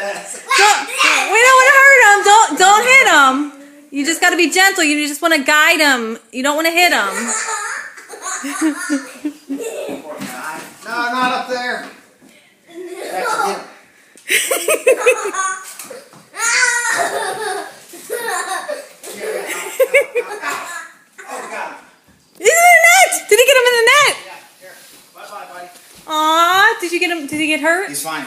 We don't want to hurt him. Don't hit him. You just got to be gentle. You just want to guide him. You don't want to hit him. No, not up there. He's in the net. Did he get him in the net? Yeah, here. Bye-bye, buddy. Aw, did you get him? Did he get hurt? He's fine.